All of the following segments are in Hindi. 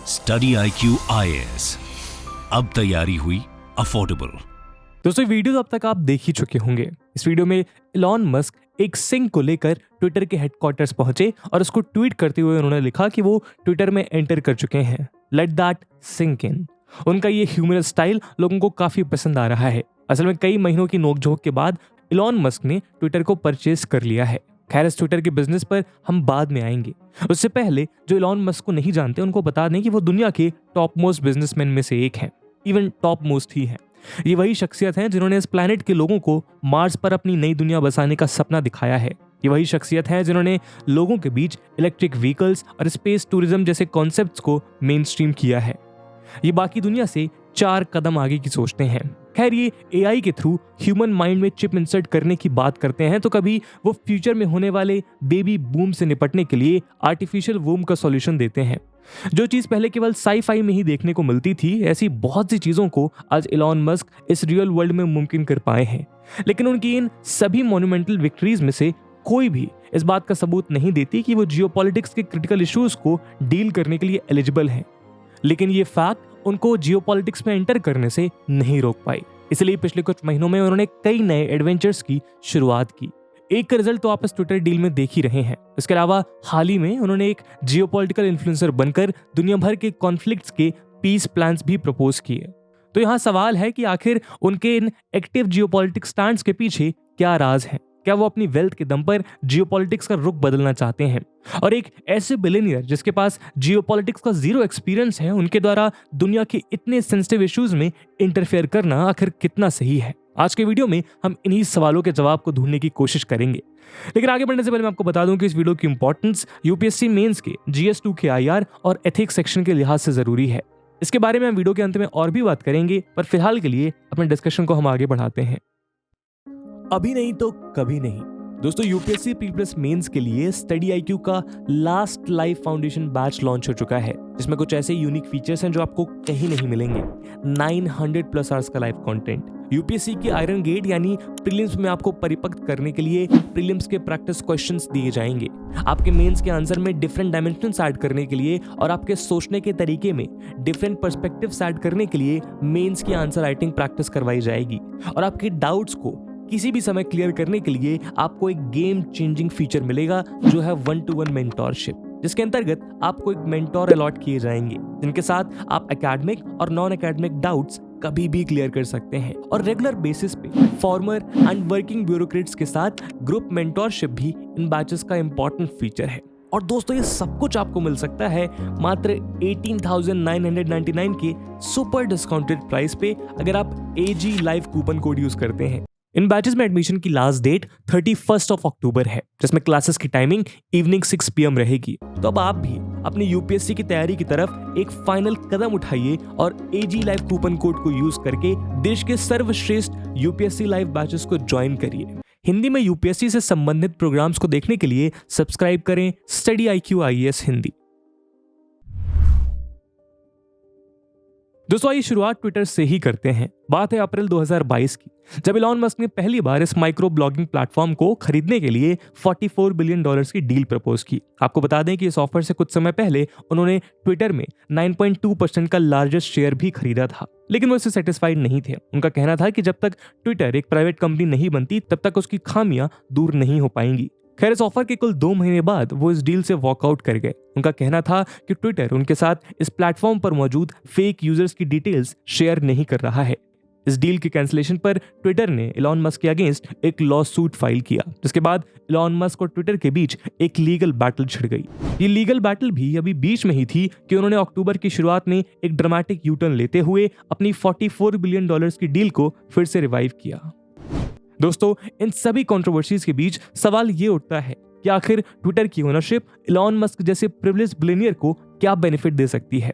स्टडी IQ IAS, अब तैयारी हुई अफोर्डेबल। दोस्तों वीडियो अब तक आप देख ही चुके होंगे। इस वीडियो में इलॉन मस्क एक सिंक को लेकर ट्विटर के हेडक्वार्टर्स पहुंचे और उसको ट्वीट करते हुए उन्होंने लिखा कि वो ट्विटर में एंटर कर चुके हैं। Let that sink in. उनका ये ह्यूमरस स्टाइल लोगों को काफी पसंद आ रहा है। असल में कई महीनों की नोकझोंक के बाद इलॉन मस्क ने ट्विटर को परचेज कर लिया है। खैर, इस ट्विटर के बिजनेस पर हम बाद में आएंगे। उससे पहले जो इलॉन मस्क को नहीं जानते उनको बता दें कि वो दुनिया के टॉप मोस्ट बिजनेसमैन में से एक हैं, इवन टॉप मोस्ट ही हैं। ये वही शख्सियत हैं जिन्होंने इस प्लैनेट के लोगों को मार्स पर अपनी नई दुनिया बसाने का सपना दिखाया है। ये वही शख्सियत हैं जिन्होंने लोगों के बीच इलेक्ट्रिक व्हीकल्स और स्पेस टूरिज्म जैसे कॉन्सेप्ट्स को मेन स्ट्रीम किया है। ये बाकी दुनिया से 4 कदम आगे की सोचते हैं। खैर, ये AI के थ्रू ह्यूमन माइंड में चिप इंसर्ट करने की बात करते हैं, तो कभी वो फ्यूचर में होने वाले बेबी बूम से निपटने के लिए आर्टिफिशियल वूम का सॉल्यूशन देते हैं। जो चीज पहले केवल साई-फाई में ही देखने को मिलती थी, ऐसी बहुत सी चीजों को आज इलॉन मस्क इस रियल वर्ल्ड में मुमकिन कर पाए हैं। लेकिन उनकी इन सभी मॉन्यूमेंटल विक्ट्रीज में से कोई भी इस बात का सबूत नहीं देती कि वो जियोपॉलिटिक्स के क्रिटिकल इश्यूज को डील करने के लिए एलिजिबल हैं। लेकिन ये फैक्ट उनको जियोपॉलिटिक्स में एंटर करने से नहीं रोक पाई। इसलिए पिछले कुछ महीनों में उन्होंने कई नए एडवेंचर्स की शुरुआत की। एक का रिजल्ट तो आप इस ट्विटर डील में देख ही रहे हैं। इसके अलावा हाल ही में उन्होंने एक जियोपॉलिटिकल इन्फ्लुएंसर बनकर दुनिया भर के कॉन्फ्लिक्ट्स के पीस प्लान्स भी प्रपोज किए। तो यहाँ सवाल है कि आखिर उनके इन एक्टिव जियोपॉलिटिक्स स्टैंड्स के पीछे क्या राज है? क्या वो अपनी वेल्थ के दम पर जियोपॉलिटिक्स का रुख बदलना चाहते हैं? और एक ऐसे बिलियनियर जिसके पास जियोपॉलिटिक्स का जीरो एक्सपीरियंस है, उनके द्वारा दुनिया के इतने सेंसिटिव इश्यूज में इंटरफेयर करना आखिर कितना सही है? आज के वीडियो में हम इन्हीं सवालों के जवाब को ढूंढने की कोशिश करेंगे। लेकिन आगे बढ़ने से पहले मैं आपको बता दूं कि इस वीडियो की इंपॉर्टेंस UPSC मेंस के GS2 के IR और एथिक्स सेक्शन के लिहाज से जरूरी है। इसके बारे में हम वीडियो के अंत में और भी बात करेंगे, पर फिलहाल के लिए अपने डिस्कशन को हम आगे बढ़ाते हैं। अभी नहीं तो कभी नहीं। दोस्तों, UPSC प्री मेंस के लिए स्टडी IQ का last live foundation batch launch हो चुका है, जिसमें कुछ ऐसे यूनिक फीचर्स हैं जो आपको कहीं नहीं मिलेंगे। 900+ आवर्स का लाइव कंटेंट, UPSC के आयरन गेट यानी प्रीलिम्स में आपको परिपक्व करने के लिए प्रीलिम्स के प्रैक्टिस क्वेश्चंस दिए जाएंगे। आपके मेंस के आंसर में डिफरेंट डायमेंशंस ऐड करने के लिए और आपके सोचने के तरीके में डिफरेंट पर्सपेक्टिव्स ऐड करने के लिए मेंस की आंसर राइटिंग प्रैक्टिस करवाई जाएगी। और आपके डाउट्स को किसी भी समय क्लियर करने के लिए आपको एक गेम चेंजिंग फीचर मिलेगा, जो है 1-to-1 मेंटोरशिप, जिसके अंतर्गत आपको एक मेंटोर अलॉट किए जाएंगे, जिनके साथ आप एकेडमिक और नॉन एकेडमिक डाउट्स कभी भी क्लियर कर सकते हैं। और रेगुलर बेसिस पे फॉर्मर एंड वर्किंग ब्यूरोक्रेट्स के साथ ग्रुप मेंटोरशिप भी इन बैचेस का इंपॉर्टेंट फीचर है। और दोस्तों, ये सब कुछ आपको मिल सकता है मात्र 18,999 के सुपर डिस्काउंटेड प्राइस पे, अगर आप AG live coupon code use करते हैं। इन बैचेस में एडमिशन की लास्ट डेट 31 अक्टूबर है, जिसमें क्लासेस की टाइमिंग इवनिंग 6 PM रहेगी। तो अब आप भी अपनी UPSC की तैयारी की तरफ एक फाइनल कदम उठाइए और AG लाइव कूपन कोड को यूज करके देश के सर्वश्रेष्ठ UPSC लाइव बैचेस को ज्वाइन करिए। हिंदी में UPSC से संबंधित प्रोग्राम्स को देखने के लिए सब्सक्राइब करें स्टडी IQ IAS हिंदी। दोस्तों, आइए शुरुआत ट्विटर से ही करते हैं। बात है अप्रैल 2022 की, जब इलॉन मस्क ने पहली बार इस माइक्रो ब्लॉगिंग प्लेटफॉर्म को खरीदने के लिए $44 बिलियन की डील प्रपोज की। आपको बता दें कि इस ऑफर से कुछ समय पहले उन्होंने ट्विटर में 9.2% का लार्जेस्ट शेयर भी खरीदा था। लेकिन वो इससे सेटिस्फाइड नहीं थे। उनका कहना था कि जब तक ट्विटर एक प्राइवेट कंपनी नहीं बनती, तब तक उसकी खामियां दूर नहीं हो पाएंगी। खैर, इस ऑफर के कुल 2 महीने बाद वो इस डील से वॉकआउट कर गए। उनका कहना था कि ट्विटर उनके साथ इस प्लेटफॉर्म पर मौजूद फेक यूजर्स की डिटेल्स शेयर नहीं कर रहा है। इस डील के कैंसिलेशन पर ट्विटर ने इलॉन मस्क के अगेंस्ट एक लॉ सूट फाइल किया, जिसके बाद इलॉन मस्क और ट्विटर के बीच एक लीगल बैटल छिड़ गई। ये लीगल बैटल भी अभी बीच में ही थी कि उन्होंने अक्टूबर की शुरुआत में एक ड्रामेटिक यूटर्न लेते हुए अपनी $44 बिलियन की डील को फिर से रिवाइव किया। दोस्तों, इन सभी कंट्रोवर्सीज के बीच सवाल ये उठता है कि आखिर ट्विटर की ओनरशिप इलॉन मस्क जैसे प्रिविलेज्ड बिलियनियर को क्या बेनिफिट दे सकती है?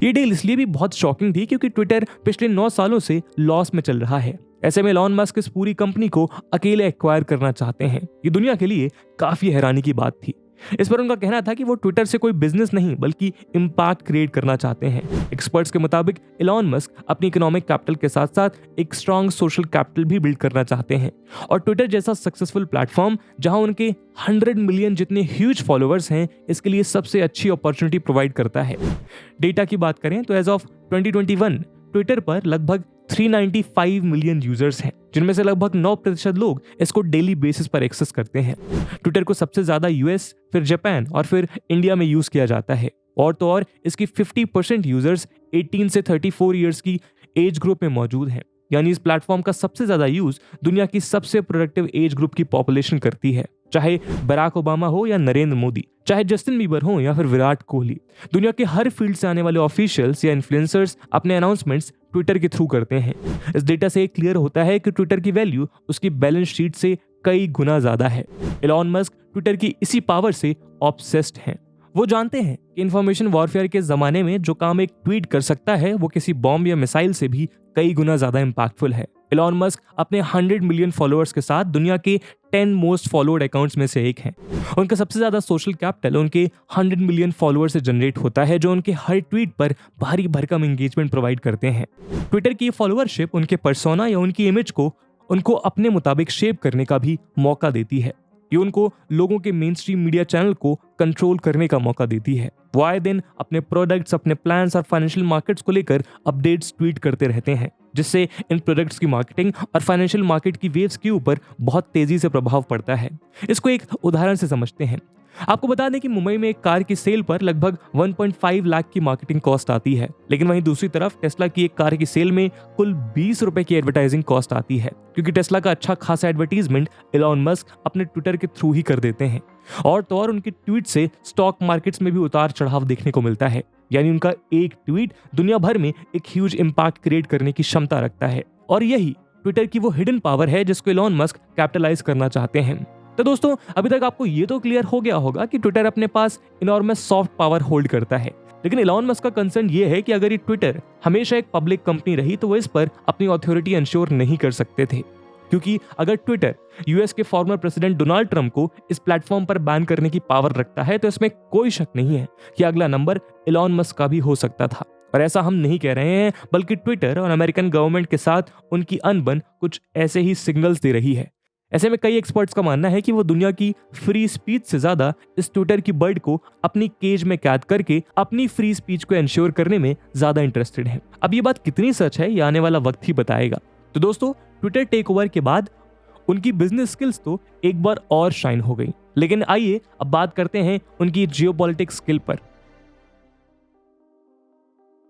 ये डील इसलिए भी बहुत शॉकिंग थी क्योंकि ट्विटर पिछले 9 सालों से लॉस में चल रहा है। ऐसे में इलॉन मस्क इस पूरी कंपनी को अकेले एक्वायर करना चाहते हैं। ये दुनिया के लिए काफी हैरानी की बात थी। इस पर उनका कहना था कि वो ट्विटर से कोई बिजनेस नहीं बल्कि इम्पैक्ट क्रिएट करना चाहते हैं। एक्सपर्ट्स के मुताबिक इलॉन मस्क अपनी इकोनॉमिक कैपिटल के साथ साथ एक स्ट्रॉन्ग सोशल कैपिटल भी बिल्ड करना चाहते हैं और ट्विटर जैसा सक्सेसफुल प्लेटफॉर्म जहां उनके 100 मिलियन जितने ह्यूज फॉलोअर्स हैं इसके लिए सबसे अच्छी अपॉर्चुनिटी प्रोवाइड करता है। डेटा की बात करें तो एज ऑफ 2021 ट्विटर पर लगभग 395 मिलियन यूजर्स हैं, जिनमें से लगभग 9% लोग इसको डेली बेसिस पर एक्सेस करते हैं। ट्विटर को सबसे ज्यादा यूएस, फिर जापान और फिर इंडिया में यूज किया जाता है। और तो और इसकी 50% यूजर्स 18 से 34 ईयर्स की एज ग्रुप में मौजूद हैं। यानी इस प्लेटफॉर्म का सबसे ज्यादा यूज दुनिया की सबसे प्रोडक्टिव एज ग्रुप की पॉपुलेशन करती है, चाहे बराक ओबामा हो या नरेंद्र मोदी, चाहे जस्टिन बीबर हो या फिर विराट कोहली। दुनिया के हर फील्ड से आने वाले ऑफिशियल्स या इन्फ्लुएंसर्स अपने अनाउंसमेंट्स ट्विटर के थ्रू करते हैं। इस डेटा से क्लियर होता है कि ट्विटर की वैल्यू उसकी बैलेंस शीट से कई गुना ज्यादा है। इलॉन मस्क ट्विटर की इसी पावर से ऑब्सेस्ड हैं। वो जानते हैं कि इंफॉर्मेशन वॉरफेयर के जमाने में जो काम एक ट्वीट कर सकता है वो किसी बॉम्ब या मिसाइल से भी कई गुना ज्यादा इंपैक्टफुल है। इलॉन मस्क अपने 100 मिलियन फॉलोअर्स के साथ दुनिया के 10 मोस्ट फॉलोड अकाउंट्स में से एक हैं। उनका सबसे ज्यादा सोशल कैपिटल उनके 100 मिलियन फॉलोअर्स से जनरेट होता है, जो उनके हर ट्वीट पर भारी भरकम एंगेजमेंट प्रोवाइड करते हैं। ट्विटर की फॉलोअरशिप उनके पर्सोना या उनकी इमेज को उनको अपने मुताबिक शेप करने का भी मौका देती है। ये उनको लोगों के मेन स्ट्रीम मीडिया चैनल को कंट्रोल करने का मौका देती है। वो आए दिन अपने प्रोडक्ट्स, अपने प्लान्स और फाइनेंशियल मार्केट्स को लेकर अपडेट्स ट्वीट करते रहते हैं, जिससे इन प्रोडक्ट्स की मार्केटिंग और फाइनेंशियल मार्केट की वेव्स के ऊपर बहुत तेजी से प्रभाव पड़ता है। इसको एक उदाहरण से समझते हैं। आपको बता दें कि मुंबई में एक कार की सेल पर लगभग 1.5 लाख की मार्केटिंग कॉस्ट आती है, लेकिन वहीं दूसरी तरफ टेस्ला की एक कार की सेल में कुल 20 रुपए की एडवर्टाइजिंग कॉस्ट आती है, क्योंकि टेस्ला का अच्छा खासा एडवर्टीजमेंट इलॉन मस्क अपने ट्विटर के थ्रू ही कर देते हैं। और तो और उनके ट्वीट से स्टॉक मार्केट्स में भी उतार चढ़ाव देखने को मिलता है। यानी उनका एक ट्वीट दुनिया भर में एक ह्यूज इंपैक्ट क्रिएट करने की क्षमता रखता है, और यही ट्विटर की वो हिडन पावर है जिसको इलॉन मस्क कैपिटलाइज करना चाहते हैं। तो दोस्तों, अभी तक आपको ये तो क्लियर हो गया होगा कि ट्विटर अपने पास इनॉर्मस सॉफ्ट पावर होल्ड करता है, लेकिन इलॉन मस्क का कंसर्न ये है कि अगर ये ट्विटर हमेशा एक पब्लिक कंपनी रही तो वो इस पर अपनी अथॉरिटी इंश्योर नहीं कर सकते थे। क्योंकि अगर ट्विटर यूएस के फॉर्मर प्रेसिडेंट डोनाल्ड ट्रंप को इस प्लेटफॉर्म पर बैन करने की पावर रखता है, तो इसमें कोई शक नहीं है कि अगला नंबर इलॉन मस्क का भी हो सकता था। और ऐसा हम नहीं कह रहे हैं, बल्कि ट्विटर और अमेरिकन गवर्नमेंट के साथ उनकी अनबन कुछ ऐसे ही सिग्नल्स दे रही है। ऐसे में कई एक्सपर्ट्स का मानना है कि वो दुनिया की फ्री स्पीच से ज्यादा इस ट्विटर की बर्ड को अपनी केज में कैद करके अपनी फ्री स्पीच को एंश्योर करने में ज्यादा इंटरेस्टेड है। अब ये बात कितनी सच है, ये आने वाला वक्त ही बताएगा। तो दोस्तों, ट्विटर टेक ओवर के बाद उनकी बिजनेस स्किल्स तो एक बार और शाइन हो गई, लेकिन आइए अब बात करते हैं उनकी जियोपॉलिटिक्स स्किल पर।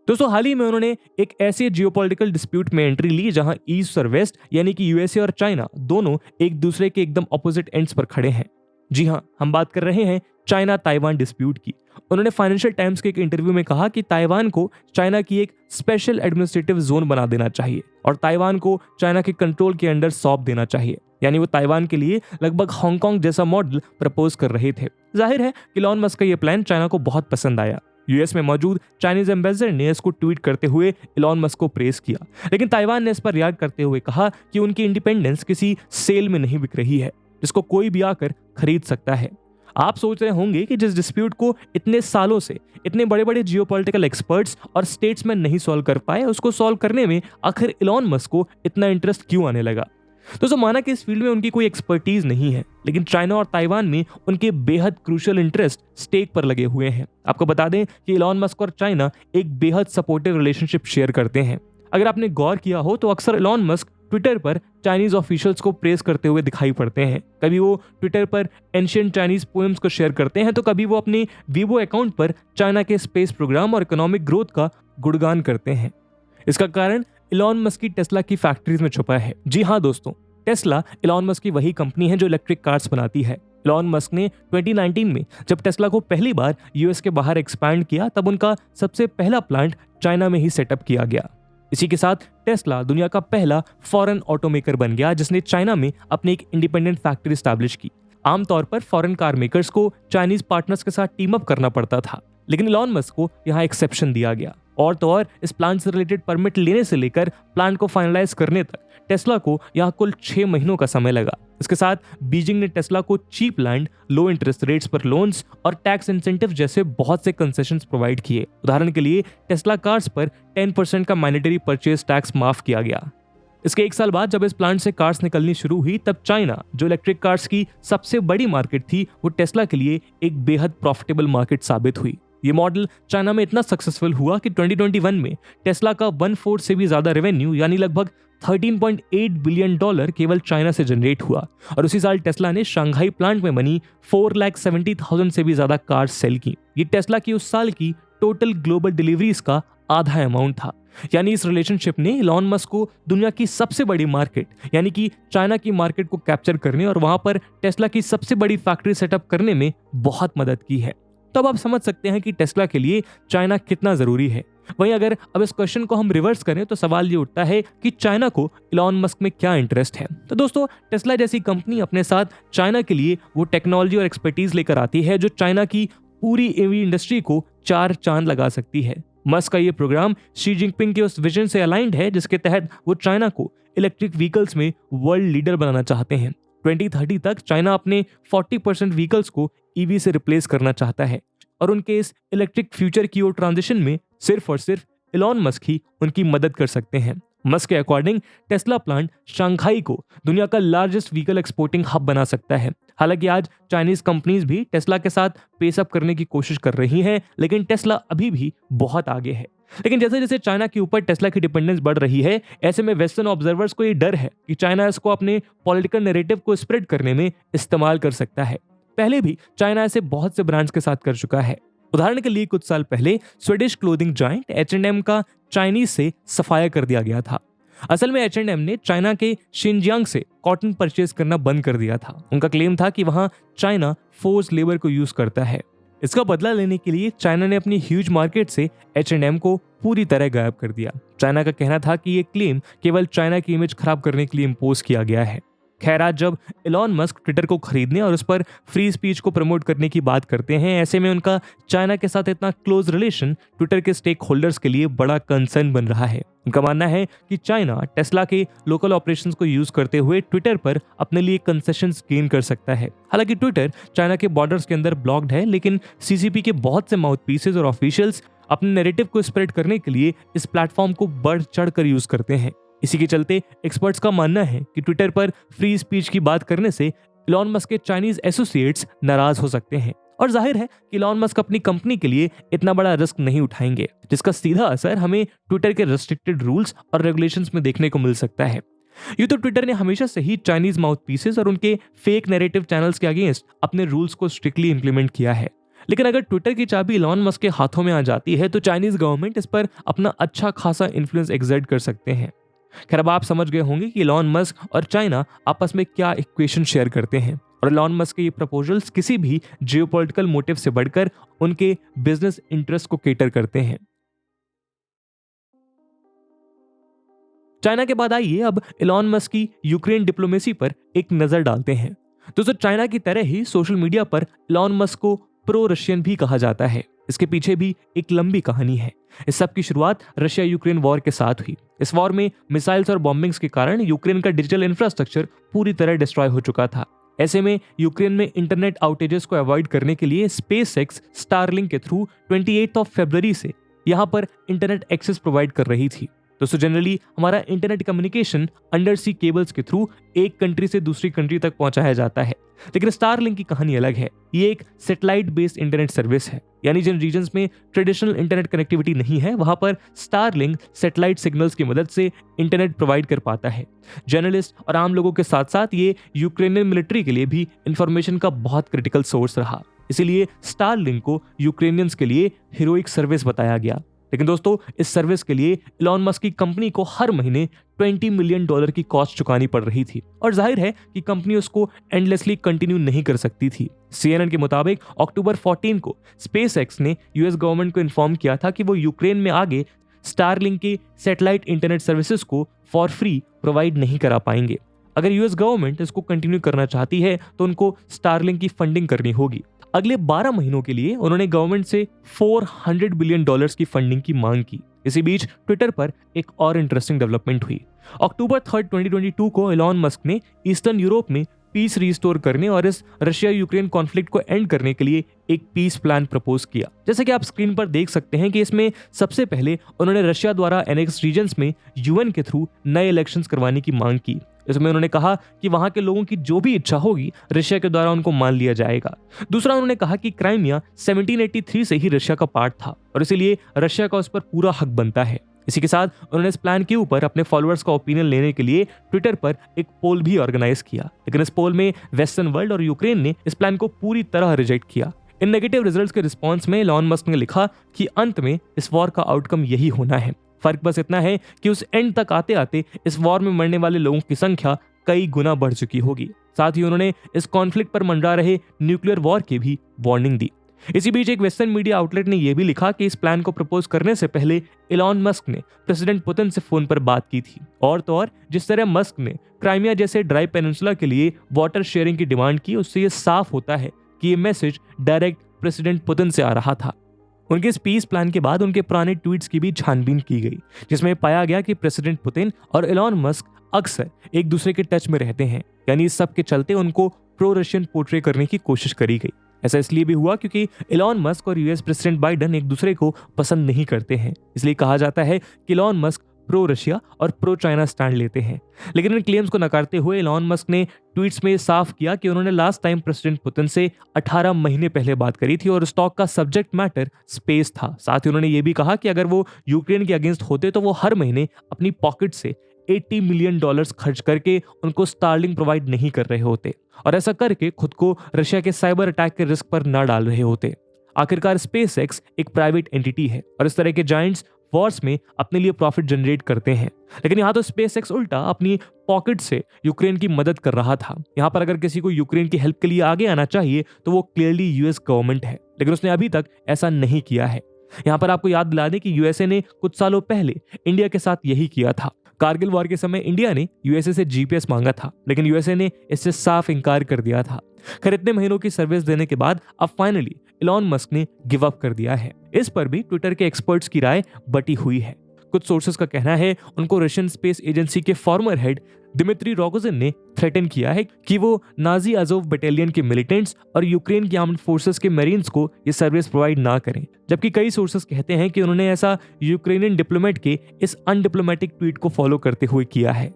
दोस्तों, हाल ही में उन्होंने एक ऐसे जियोपॉलिटिकल डिस्प्यूट में एंट्री ली जहां ईस्ट और वेस्ट यानी कि यूएसए और चाइना दोनों एक दूसरे के एकदम ऑपोजिट एंड्स पर खड़े हैं। जी हां, हम बात कर रहे हैं चाइना ताइवान डिस्प्यूट की। उन्होंने फाइनेंशियल टाइम्स के एक इंटरव्यू में कहा कि ताइवान को चाइना की एक स्पेशल एडमिनिस्ट्रेटिव जोन बना देना चाहिए और ताइवान को चाइना के कंट्रोल के अंडर सौंप देना चाहिए। यानी वो ताइवान के लिए लगभग हांगकांग जैसा मॉडल प्रपोज कर रहे थे। जाहिर है कि इलॉन मस्क का ये प्लान चाइना को बहुत पसंद आया। यूएस में मौजूद चाइनीज एम्बेसडर ने इसको ट्वीट करते हुए इलॉन मस्क को प्रेस किया, लेकिन ताइवान ने इस पर रिएक्ट करते हुए कहा कि उनकी इंडिपेंडेंस किसी सेल में नहीं बिक रही है जिसको कोई भी आकर खरीद सकता है। आप सोच रहे होंगे कि जिस डिस्प्यूट को इतने सालों से इतने बड़े बड़े जियोपॉलिटिकल एक्सपर्ट्स और स्टेट्समैन नहीं सॉल्व कर पाए, उसको सॉल्व करने में आखिर इलॉन मस्क को इतना इंटरेस्ट क्यों आने लगा। दोस्तों, माना कि इस फील्ड में उनकी कोई एक्सपर्टीज नहीं है, लेकिन चाइना और ताइवान में उनके बेहद क्रूशियल इंटरेस्ट स्टेक पर लगे हुए हैं। आपको बता दें कि इलॉन मस्क और चाइना एक बेहद सपोर्टिव रिलेशनशिप शेयर करते हैं। अगर आपने गौर किया हो तो अक्सर इलॉन मस्क ट्विटर पर चाइनीज ऑफिशियल्स को प्रेस करते हुए दिखाई पड़ते हैं। कभी वो ट्विटर पर एंशिएंट चाइनीज पोएम्स को शेयर करते हैं, तो कभी वो अपने वीवो अकाउंट पर चाइना के स्पेस प्रोग्राम और इकोनॉमिक ग्रोथ का गुणगान करते हैं। इसका कारण इलॉन मस्क की टेस्ला की फैक्ट्रीज में छुपा है। जी हाँ दोस्तों, टेस्ला इलॉन मस्क की वही कंपनी है जो इलेक्ट्रिक कार्स बनाती है। इलॉन मस्क ने 2019 में जब टेस्ला को पहली बार यूएस के बाहर एक्सपैंड किया, तब उनका सबसे पहला प्लांट चाइना में ही सेटअप किया गया। इसी के साथ टेस्ला दुनिया का पहला फॉरेन ऑटोमेकर बन गया जिसने चाइना में अपनी एक इंडिपेंडेंट फैक्ट्री स्टैब्लिश की। आमतौर पर फॉरेन कार मेकर्स को चाइनीज पार्टनर्स के साथ टीम अप करना पड़ता था, लेकिन इलॉन मस्क को यहाँ एक्सेप्शन दिया गया। और तो और इस प्लांट से रिलेटेड परमिट लेने से लेकर प्लांट को फाइनलाइज करने तक टेस्ला को यहाँ कुल 6 महीनों का समय लगा। इसके साथ बीजिंग ने टेस्ला को cheap land, low interest rates पर लोन्स और टैक्स इंसेंटिव जैसे बहुत से कंसेशंस प्रोवाइड किए। उदाहरण के लिए टेस्ला कार्स पर 10% का मैंडेटरी परचेज टैक्स माफ किया गया। इसके एक साल बाद जब इस प्लांट से कार्स निकलनी शुरू हुई, तब चाइना, जो इलेक्ट्रिक कार्स की सबसे बड़ी मार्केट थी, वो टेस्ला के लिए एक बेहद प्रॉफिटेबल मार्केट साबित हुई। ये मॉडल चाइना में इतना सक्सेसफुल हुआ कि 2021 में टेस्ला का 1/4 से भी ज्यादा रेवेन्यू यानी लगभग $13.8 बिलियन केवल चाइना से जनरेट हुआ। और उसी साल टेस्ला ने शंघाई प्लांट में बनी 4,70,000 से भी ज्यादा कार्स सेल की। ये टेस्ला की उस साल की टोटल ग्लोबल डिलीवरीज का आधा अमाउंट था। यानी इस रिलेशनशिप ने इलॉन मस्क को दुनिया की सबसे बड़ी मार्केट यानी कि चाइना की मार्केट को कैप्चर करने और वहां पर टेस्ला की सबसे बड़ी फैक्ट्री सेटअप करने में बहुत मदद की है। तो अब आप समझ सकते हैं कि टेस्ला के लिए चाइना कितना जरूरी है। वहीं अगर अब इस क्वेश्चन को हम रिवर्स करें तो सवाल ये उठता है कि चाइना को इलॉन मस्क में क्या इंटरेस्ट है। तो दोस्तों, टेस्ला जैसी कंपनी अपने साथ चाइना के लिए वो टेक्नोलॉजी और एक्सपर्टीज लेकर आती है जो चाइना की पूरी ईवी इंडस्ट्री को 4 चांद लगा सकती है। मस्क का ये प्रोग्राम शी जिनपिंग के उस विजन से अलाइंड है जिसके तहत वो चाइना को इलेक्ट्रिक व्हीकल्स में वर्ल्ड लीडर बनाना चाहते हैं। 2030 तक चाइना अपने 40% व्हीकल्स को ईवी से रिप्लेस करना चाहता है और उनके इस इलेक्ट्रिक फ्यूचर की ओर ट्रांजिशन में सिर्फ और सिर्फ इलॉन मस्क ही उनकी मदद कर सकते हैं। मस्क के अकॉर्डिंग टेस्ला प्लांट शंघाई को दुनिया का लार्जेस्ट व्हीकल एक्सपोर्टिंग हब बना सकता है। हालांकि आज चाइनीज कंपनीज भी टेस्ला के साथ पेस अप करने की कोशिश कर रही हैं, लेकिन टेस्ला अभी भी बहुत आगे है। लेकिन जैसे जैसे चाइना के ऊपर टेस्ला की डिपेंडेंस बढ़ रही है, ऐसे में वेस्टर्न ऑब्जर्वर्स को ये डर है कि चाइना इसको अपने पॉलिटिकल नैरेटिव को स्प्रेड करने में इस्तेमाल कर सकता है। पहले भी चाइना ऐसे बहुत से ब्रांड्स के साथ कर चुका है। उदाहरण के लिए कुछ साल पहले स्वीडिश क्लोथिंग जायंट H&M का चाइनीज से सफाया कर दिया गया था। असल में H&M ने चाइना के शिनजियांग से कॉटन परचेज करना बंद कर दिया था। उनका क्लेम था कि वहां चाइना फोर्स लेबर को यूज करता है। इसका बदला लेने के लिए चाइना ने अपनी ह्यूज मार्केट से H&M को पूरी तरह गायब कर दिया। चाइना का कहना था कि ये क्लेम केवल चाइना की इमेज खराब करने के लिए इम्पोज किया गया है। खैर, आज जब इलॉन मस्क ट्विटर को खरीदने और उस पर फ्री स्पीच को प्रमोट करने की बात करते हैं, ऐसे में उनका चाइना के साथ इतना क्लोज रिलेशन ट्विटर के स्टेक होल्डर्स के लिए बड़ा कंसर्न बन रहा है। उनका मानना है कि चाइना टेस्ला के लोकल ऑपरेशंस को यूज करते हुए ट्विटर पर अपने लिए कंसेशंस गेन कर सकता है। हालांकि ट्विटर चाइना के बॉर्डर्स के अंदर ब्लॉक्ड है, लेकिन सीसीपी के बहुत से माउथ पीसेज और ऑफिशियल्स अपने नैरेटिव को स्प्रेड करने के लिए इस प्लेटफॉर्म को बढ़ चढ़ कर यूज करते हैं। इसी के चलते एक्सपर्ट्स का मानना है कि ट्विटर पर फ्री स्पीच की बात करने से इलॉन मस्क के चाइनीज एसोसिएट्स नाराज हो सकते हैं। और जाहिर है कि इलॉन मस्क अपनी कंपनी के लिए इतना बड़ा रिस्क नहीं उठाएंगे, जिसका सीधा असर हमें ट्विटर के रेस्ट्रिक्टेड रूल्स और रेगुलेशंस में देखने को मिल सकता है। यूं तो ट्विटर ने हमेशा से ही चाइनीज माउथ पीसेस और उनके फेक नैरेटिव चैनल्स के अगेंस्ट अपने रूल्स को स्ट्रिक्टली इंप्लीमेंट किया है। लेकिन अगर ट्विटर की चाबी इलॉन मस्क के हाथों में आ जाती है तो चाइनीज गवर्नमेंट इस पर अपना अच्छा खासा इन्फ्लुएंस एक्सर्ट कर सकते हैं। खैर, अब आप समझ गए होंगे कि इलॉन मस्क और चाइना आपस में क्या इक्वेशन शेयर करते हैं और इलॉन मस्क के ये प्रपोजल्स किसी भी जियोपॉलिटिकल मोटिव से बढ़कर उनके बिजनेस इंटरेस्ट को केटर करते हैं। चाइना के बाद आइए अब इलॉन मस्क की यूक्रेन डिप्लोमेसी पर एक नजर डालते हैं। दोस्तों, चाइना की तरह ही सोशल मीडिया पर इलॉन मस्क को प्रो रशियन भी कहा जाता है। इसके पीछे भी एक लंबी कहानी है। इस सब की शुरुआत रशिया यूक्रेन वॉर के साथ हुई। इस वॉर में मिसाइल्स और बॉम्बिंग्स के कारण यूक्रेन का डिजिटल इंफ्रास्ट्रक्चर पूरी तरह डिस्ट्रॉय हो चुका था। ऐसे में यूक्रेन में इंटरनेट आउटेजेस को अवॉइड करने के लिए स्पेसएक्स स्टारलिंक के थ्रू 28 फरवरी से यहां पर इंटरनेट एक्सेस प्रोवाइड कर रही थी। दोस्तों, जनरली हमारा इंटरनेट कम्युनिकेशन अंडर सी केबल्स के थ्रू एक कंट्री से दूसरी कंट्री तक पहुंचाया जाता है, लेकिन स्टारलिंक की कहानी अलग है। ये एक सैटेलाइट बेस्ड इंटरनेट सर्विस है, यानी जिन रीजन्स में ट्रेडिशनल इंटरनेट कनेक्टिविटी नहीं है वहां पर स्टारलिंक सैटेलाइट सिग्नल्स की मदद से इंटरनेट प्रोवाइड कर पाता है। जर्नलिस्ट और आम लोगों के साथ साथ ये यूक्रेनियन मिलिट्री के लिए भी इंफॉर्मेशन का बहुत क्रिटिकल सोर्स रहा। इसीलिए स्टारलिंक को यूक्रेनियंस के लिए हीरोइक सर्विस बताया गया। लेकिन दोस्तों, इस सर्विस के लिए इलॉन मस्क की कंपनी को हर महीने $20 मिलियन की कॉस्ट चुकानी पड़ रही थी और जाहिर है कि कंपनी उसको एंडलेसली कंटिन्यू नहीं कर सकती थी। CNN के मुताबिक अक्टूबर 14 को स्पेसएक्स ने यूएस गवर्नमेंट को इन्फॉर्म किया था कि वो यूक्रेन में आगे स्टारलिंक के सैटेलाइट इंटरनेट सर्विसेज को फॉर फ्री प्रोवाइड नहीं करा पाएंगे। अगर यूएस गवर्नमेंट इसको कंटिन्यू करना चाहती है तो उनको स्टारलिंक की फंडिंग करनी होगी। अगले 12 महीनों के लिए उन्होंने गवर्नमेंट से $400 बिलियन की फंडिंग की मांग की। इसी बीच ट्विटर पर एक और इंटरेस्टिंग डेवलपमेंट हुई। अक्टूबर 3, 2022 को इलॉन मस्क ने ईस्टर्न यूरोप में पीस रिस्टोर करने और इस रशिया यूक्रेन कॉन्फ्लिक्ट को एंड करने के लिए एक पीस प्लान प्रपोज किया। जैसे कि आप स्क्रीन पर देख सकते हैं कि इसमें सबसे पहले उन्होंने रशिया द्वारा एनेक्स रीजन्स में यूएन के थ्रू नए इलेक्शंस करवाने की मांग की। इसमें उन्होंने कहा कि वहां के लोगों की जो भी इच्छा होगी रशिया के द्वारा उनको मान लिया जाएगा। दूसरा, उन्होंने कहा कि क्राइमिया 1783 से ही रशिया का पार्ट था और इसीलिए रशिया का उस पर पूरा हक बनता है। इसी के साथ उन्होंने इस प्लान के ऊपर अपने फॉलोअर्स का ओपिनियन लेने के लिए ट्विटर पर एक पोल भी ऑर्गेनाइज किया, लेकिन इस पोल में वेस्टर्न वर्ल्ड और यूक्रेन ने इस प्लान को पूरी तरह रिजेक्ट किया। इन नेगेटिव रिजल्ट्स के रिस्पॉन्स में इलॉन मस्क ने लिखा कि अंत में इस वॉर का आउटकम यही होना है। फर्क बस इतना है कि उस एंड तक आते आते इस वॉर में मरने वाले लोगों की संख्या कई गुना बढ़ चुकी होगी। साथ ही उन्होंने इस कॉन्फ्लिक्ट पर मंडरा रहे न्यूक्लियर वॉर की भी वार्निंग दी। इसी बीच एक वेस्टर्न मीडिया आउटलेट ने यह भी लिखा कि इस प्लान को प्रपोज करने से पहले इलॉन मस्क ने प्रेसिडेंट पुतिन से फोन पर बात की थी। और तो और जिस तरह मस्क ने क्राइमिया जैसे ड्राई पेनिनसुला के लिए वाटर शेयरिंग की डिमांड की, उससे यह साफ होता है कि यह मैसेज डायरेक्ट प्रेसिडेंट पुतिन से आ रहा था। उनके इस पीस प्लान के बाद उनके पुराने ट्वीट्स की भी छानबीन की गई, जिसमें पाया गया कि प्रेसिडेंट पुतिन और इलॉन मस्क अक्सर एक दूसरे के टच में रहते हैं, यानी इस सब के चलते उनको प्रो रशियन पोर्ट्रे करने की कोशिश करी गई। ऐसा इसलिए भी हुआ क्योंकि इलॉन मस्क और यूएस प्रेसिडेंट बाइडेन एक दूसरे को पसंद नहीं करते हैं। इसलिए कहा जाता है कि इलॉन मस्क प्रो रशिया और प्रो चाइना स्टैंड लेते हैं। लेकिन इन क्लेम्स को नकारते हुए इलॉन मस्क ने ट्वीट्स में साफ किया कि उन्होंने लास्ट टाइम प्रेसिडेंट पुतिन से 18 महीने पहले बात करी थी और उस टॉक का सब्जेक्ट मैटर स्पेस था। साथ ही उन्होंने ये भी कहा कि अगर वो यूक्रेन के अगेंस्ट होते तो वो हर महीने अपनी पॉकेट से $80 मिलियन खर्च करके उनको स्टारलिंक प्रोवाइड नहीं कर रहे होते और ऐसा करके खुद को रशिया के साइबर अटैक के रिस्क पर न डाल रहे होते। आखिरकार स्पेसएक्स एक प्राइवेट एंटिटी है और इस तरह के जायंट्स वॉर्स में अपने लिए प्रॉफिट जनरेट करते हैं, लेकिन यहाँ तो स्पेसएक्स उल्टा अपनी पॉकेट से यूक्रेन की मदद कर रहा था। यहाँ पर अगर किसी को यूक्रेन की हेल्प के लिए आगे आना चाहिए तो वो क्लियरली यूएस गवर्नमेंट है, लेकिन उसने अभी तक ऐसा नहीं किया है। यहाँ पर आपको याद दिला दें कि यूएसए ने कुछ सालों पहले इंडिया के साथ यही किया था। कारगिल वॉर के समय इंडिया ने यूएसए से जीपीएस मांगा था, लेकिन यूएसए ने इससे साफ इनकार कर दिया था। खैर इतने महीनों की सर्विस देने के बाद अब फाइनली इलॉन मस्क ने गिव अप कर दिया है। इस पर भी ट्विटर के एक्सपर्ट्स की राय बटी हुई है। कुछ सोर्सेस का कहना है उनको रशियन स्पेस एजेंसी के फॉर्मर हेड दिमित्री रोगोजिन ने थ्रेटन किया है कि वो नाजी अजोव बटालियन के मिलिटेंट्स और यूक्रेन की आर्म्ड फोर्सेस के मरीन्स को ये सर्विस प्रोवाइड ना करें। जबकि कई सोर्सेस कहते हैं कि उन्होंने ऐसा यूक्रेनियन डिप्लोमेट के इस अनडिप्लोमेटिक ट्वीट को फॉलो करते हुए किया है।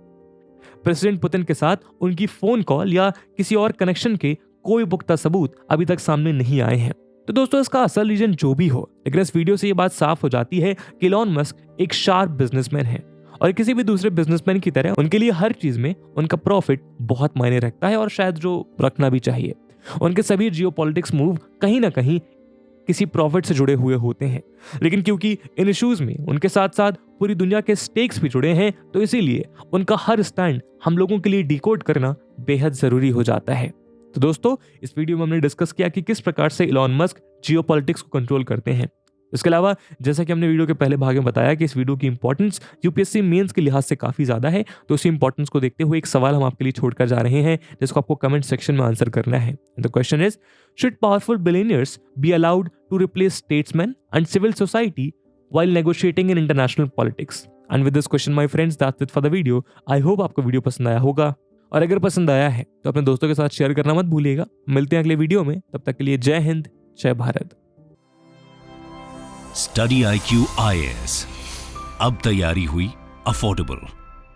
प्रेसिडेंट पुतिन के साथ उनकी फोन कॉल या किसी और कनेक्शन के कोई पुख्ता सबूत अभी तक सामने नहीं आए हैं। तो दोस्तों इसका असल रीजन जो भी हो, लेकिन इस वीडियो से ये बात साफ हो जाती है कि इलॉन मस्क एक शार्प बिजनेसमैन है और किसी भी दूसरे बिजनेसमैन की तरह उनके लिए हर चीज में उनका प्रॉफिट बहुत मायने रखता है और शायद जो रखना भी चाहिए। उनके सभी जियोपॉलिटिक्स मूव कहीं ना कहीं किसी प्रॉफिट से जुड़े हुए होते हैं, लेकिन क्योंकि इन इश्यूज में उनके साथ साथ पूरी दुनिया के स्टेक्स भी जुड़े हैं, तो इसीलिए उनका हर स्टैंड हम लोगों के लिए डिकोड करना बेहद जरूरी हो जाता है। तो दोस्तों इस वीडियो में हमने डिस्कस किया कि किस प्रकार से इलॉन मस्क जियोपॉलिटिक्स को कंट्रोल करते हैं। इसके अलावा जैसा कि हमने वीडियो के पहले भाग में बताया कि इस वीडियो की इंपॉर्टेंस यूपीएससी मेंस के लिहाज से काफी ज्यादा है, तो उसी इंपॉर्टेंस को देखते हुए एक सवाल हम आपके लिए छोड़कर जा रहे हैं जिसको आपको कमेंट सेक्शन में आंसर करना है। The question is, should powerful billionaires be allowed to replace statesman and civil society while negotiating in international politics? And with this question, my friends, that's it for the video. I hope आपको वीडियो पसंद आया होगा, और अगर पसंद आया है तो अपने दोस्तों के साथ शेयर करना मत भूलिएगा। मिलते हैं अगले वीडियो में, तब तक के लिए जय हिंद, जय भारत। स्टडी IQ IAS, अब तैयारी हुई अफोर्डेबल।